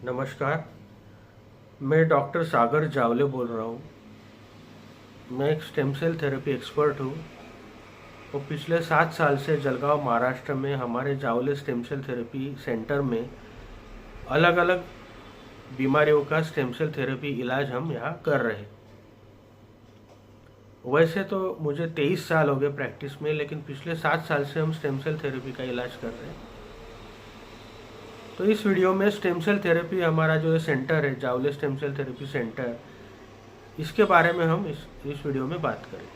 नमस्कार। मैं डॉक्टर सागर जावले बोल रहा हूँ। मैं एक स्टेम सेल थेरेपी एक्सपर्ट हूँ और पिछले 7 साल से जलगांव महाराष्ट्र में हमारे जावले स्टेम सेल थेरेपी सेंटर में अलग अलग बीमारियों का स्टेम सेल थेरेपी इलाज हम यहाँ कर रहे हैं। वैसे तो मुझे 23 साल हो गए प्रैक्टिस में, लेकिन पिछले 7 साल से हम स्टेम सेल थेरेपी का इलाज कर रहे हैं। तो इस वीडियो में स्टेम सेल थेरेपी हमारा जो सेंटर है, जावले स्टेम सेल थेरेपी सेंटर, इसके बारे में हम इस वीडियो में बात करें।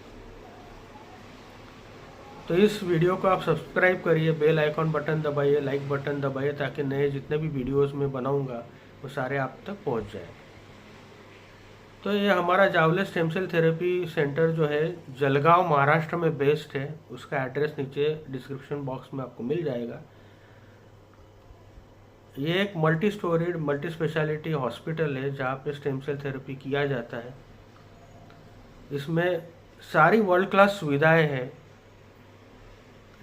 तो इस वीडियो को आप सब्सक्राइब करिए, बेल आइकॉन बटन दबाइए, लाइक बटन दबाइए, ताकि नए जितने भी वीडियोस मैं बनाऊंगा वो सारे आप तक पहुंच जाए। तो ये हमारा जावले स्टेम सेल थेरेपी सेंटर जो है जलगांव महाराष्ट्र में बेस्ड है। उसका एड्रेस नीचे डिस्क्रिप्शन बॉक्स में आपको मिल जाएगा। ये एक multi storeyed multi speciality hospital है जहाँ पे स्टेम सेल थेरेपी किया जाता है। इसमें सारी वर्ल्ड क्लास सुविधाएं हैं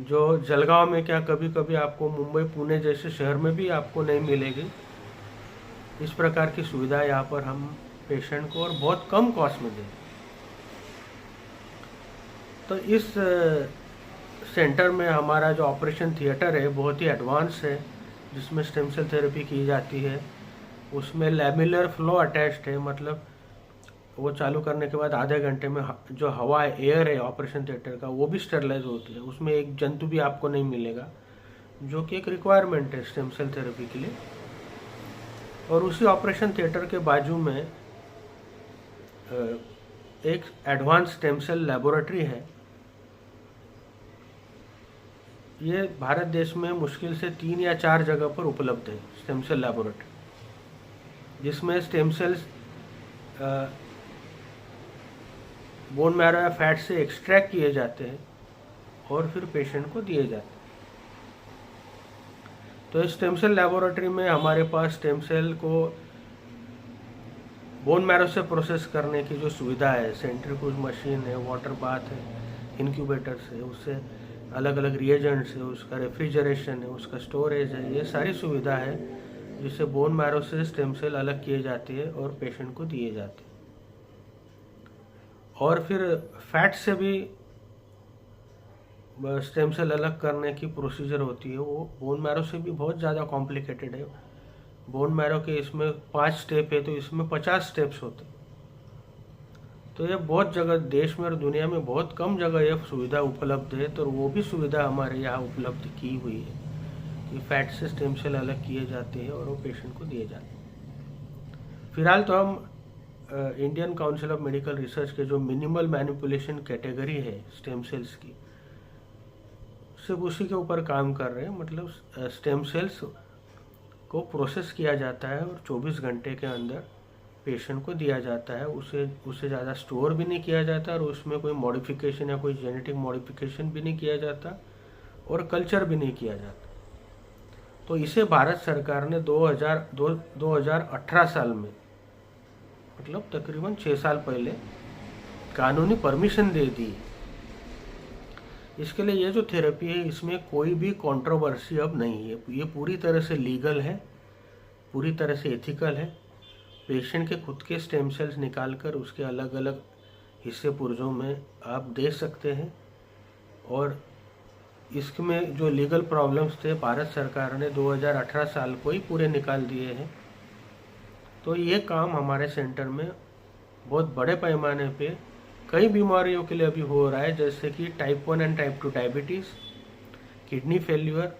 जो जलगांव में क्या कभी कभी आपको मुंबई पुणे जैसे शहर में भी आपको नहीं मिलेगी। इस प्रकार की सुविधा यहाँ पर हम पेशेंट को और बहुत कम कॉस्ट में दें। तो इस सेंटर में हमारा जो ऑपरेशन थिएटर है बहुत ही एडवांस है, जिसमें स्टेम सेल थेरेपी की जाती है। उसमें लैमिलर फ्लो अटैच्ड है, मतलब वो चालू करने के बाद आधे घंटे में जो हवा है, एयर है ऑपरेशन थिएटर का, वो भी स्टेरलाइज होती है। उसमें एक जंतु भी आपको नहीं मिलेगा, जो कि एक रिक्वायरमेंट है स्टेम सेल थेरेपी के लिए। और उसी ऑपरेशन थिएटर के बाजू में एक एडवांस स्टेम सेल लेबोरेटरी है। ये भारत देश में मुश्किल से 3 या 4 जगह पर उपलब्ध है स्टेम सेल लेबोरेटरी, जिसमें स्टेम सेल्स बोन मैरो या फैट से एक्सट्रैक्ट किए जाते हैं और फिर पेशेंट को दिए जाते हैं। तो इस स्टेम सेल लेबोरेटरी में हमारे पास स्टेम सेल को बोन मैरो से प्रोसेस करने की जो सुविधा है, सेंट्रीफ्यूज मशीन है, वाटर बाथ है, इनक्यूबेटर्स है, उससे अलग अलग रिएजेंट्स है, उसका रेफ्रिजरेशन है, उसका स्टोरेज है, ये सारी सुविधा है जिससे बोन मैरो से स्टेम सेल अलग किए जाते हैं और पेशेंट को दिए जाते हैं। और फिर फैट से भी स्टेम सेल अलग करने की प्रोसीजर होती है। वो बोन मैरो से भी बहुत ज़्यादा कॉम्प्लिकेटेड है। बोन मैरो के इसमें 5 स्टेप है, तो इसमें 50 स्टेप्स होते हैं। तो ये बहुत जगह देश में और दुनिया में बहुत कम जगह ये सुविधा उपलब्ध है। तो वो भी सुविधा हमारे यहाँ उपलब्ध की हुई है कि फैट से स्टेम सेल अलग किए जाते हैं और वो पेशेंट को दिए जाते हैं। फिलहाल तो हम Indian council of medical research के जो मिनिमल मैनिपुलेशन कैटेगरी है स्टेम सेल्स की, सिर्फ उसी के ऊपर काम कर रहे हैं। मतलब स्टेम सेल्स को प्रोसेस किया जाता है और 24 घंटे के अंदर पेशेंट को दिया जाता है। उसे ज़्यादा स्टोर भी नहीं किया जाता और उसमें कोई मॉडिफिकेशन या कोई जेनेटिक मॉडिफिकेशन भी नहीं किया जाता और कल्चर भी नहीं किया जाता। तो इसे भारत सरकार ने 2018 साल में, मतलब तकरीबन 6 साल पहले, कानूनी परमिशन दे दी। इसके लिए ये जो थेरेपी है इसमें कोई भी कंट्रोवर्सी अब नहीं है। ये पूरी तरह से लीगल है, पूरी तरह से एथिकल है। पेशेंट के खुद के स्टेम सेल्स निकालकर उसके अलग अलग हिस्से पुर्जों में आप दे सकते हैं। और इसमें जो लीगल प्रॉब्लम्स थे भारत सरकार ने 2018 साल को ही पूरे निकाल दिए हैं। तो ये काम हमारे सेंटर में बहुत बड़े पैमाने पे कई बीमारियों के लिए अभी हो रहा है, जैसे कि type 1 and type 2 diabetes, kidney failure,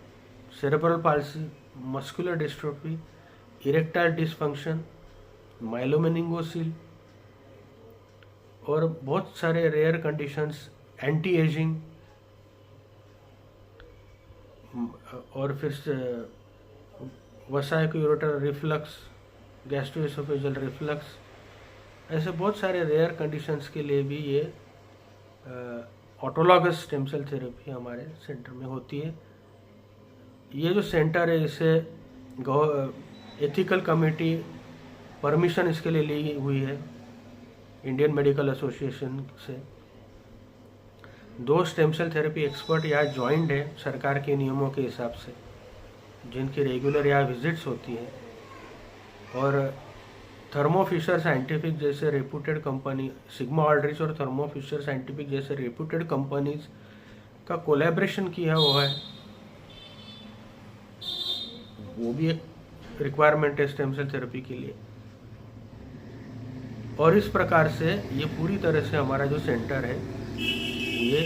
cerebral palsy, muscular dystrophy, erectile dysfunction, myelomeningocele और बहुत सारे रेयर कंडीशंस, एंटी एजिंग, और फिर वसाइको-यूरेटर रिफ्लक्स, गैस्ट्रोएसोफेजियल रिफ्लक्स, ऐसे बहुत सारे रेयर कंडीशंस के लिए भी ये ऑटोलॉगस स्टेम सेल थेरेपी हमारे सेंटर में होती है। ये जो सेंटर है इसे एथिकल कमेटी परमिशन इसके लिए ली हुई है इंडियन मेडिकल एसोसिएशन से। 2 स्टेम सेल थेरेपी एक्सपर्ट यहाँ ज्वाइंट है सरकार के नियमों के हिसाब से, जिनकी रेगुलर यहाँ विजिट्स होती हैं। और थर्मो फिशर साइंटिफिक जैसे रेप्यूटेड कंपनी, सिग्मा ऑल्ड्रिच और थर्मो फिशर साइंटिफिक जैसे रेप्यूटेड कंपनीज का कोलैबोरेशन किया हुआ है, वो भी एक रिक्वायरमेंट है स्टेम सेल थेरेपी के लिए। और इस प्रकार से ये पूरी तरह से हमारा जो सेंटर है ये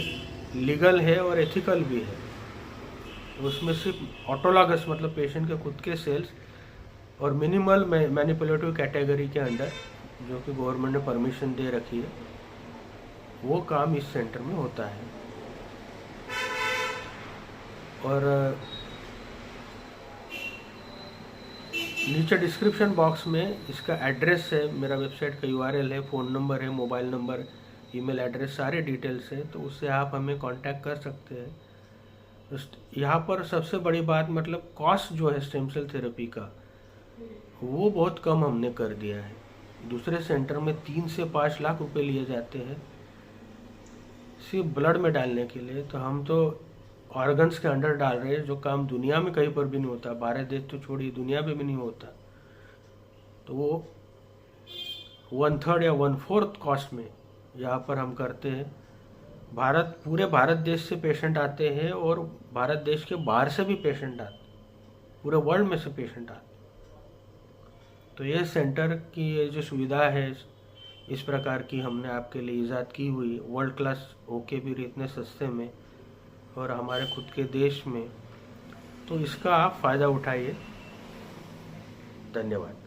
लीगल है और एथिकल भी है। उसमें सिर्फ ऑटोलॉगस मतलब पेशेंट के खुद के सेल्स और मिनिमल मैनिपुलेटिव कैटेगरी के अंदर, जो कि गवर्नमेंट ने परमिशन दे रखी है, वो काम इस सेंटर में होता है। और नीचे डिस्क्रिप्शन बॉक्स में इसका एड्रेस है, मेरा वेबसाइट का URL है, फ़ोन नंबर है, मोबाइल नंबर, ईमेल एड्रेस, सारे डिटेल्स है, तो उससे आप हमें कांटेक्ट कर सकते हैं। यहाँ पर सबसे बड़ी बात मतलब कॉस्ट जो है स्टेम सेल थेरेपी का, वो बहुत कम हमने कर दिया है। दूसरे सेंटर में 3 से 5 लाख रुपए लिए जाते हैं सिर्फ ब्लड में डालने के लिए, तो हम तो ऑर्गन्स के अंदर डाल रहे हैं, जो काम दुनिया में कहीं पर भी नहीं होता, भारत देश तो छोड़िए दुनिया में भी नहीं होता। तो वो 1/3 या 1/4 कॉस्ट में यहाँ पर हम करते हैं। पूरे भारत देश से पेशेंट आते हैं और भारत देश के बाहर से भी पेशेंट आते हैं, पूरे वर्ल्ड में से पेशेंट आते हैं। तो ये सेंटर की ये जो सुविधा है इस प्रकार की हमने आपके लिए ईजाद की हुई, वर्ल्ड क्लास होके भी इतने सस्ते में और हमारे खुद के देश में, तो इसका आप फ़ायदा उठाइए। धन्यवाद।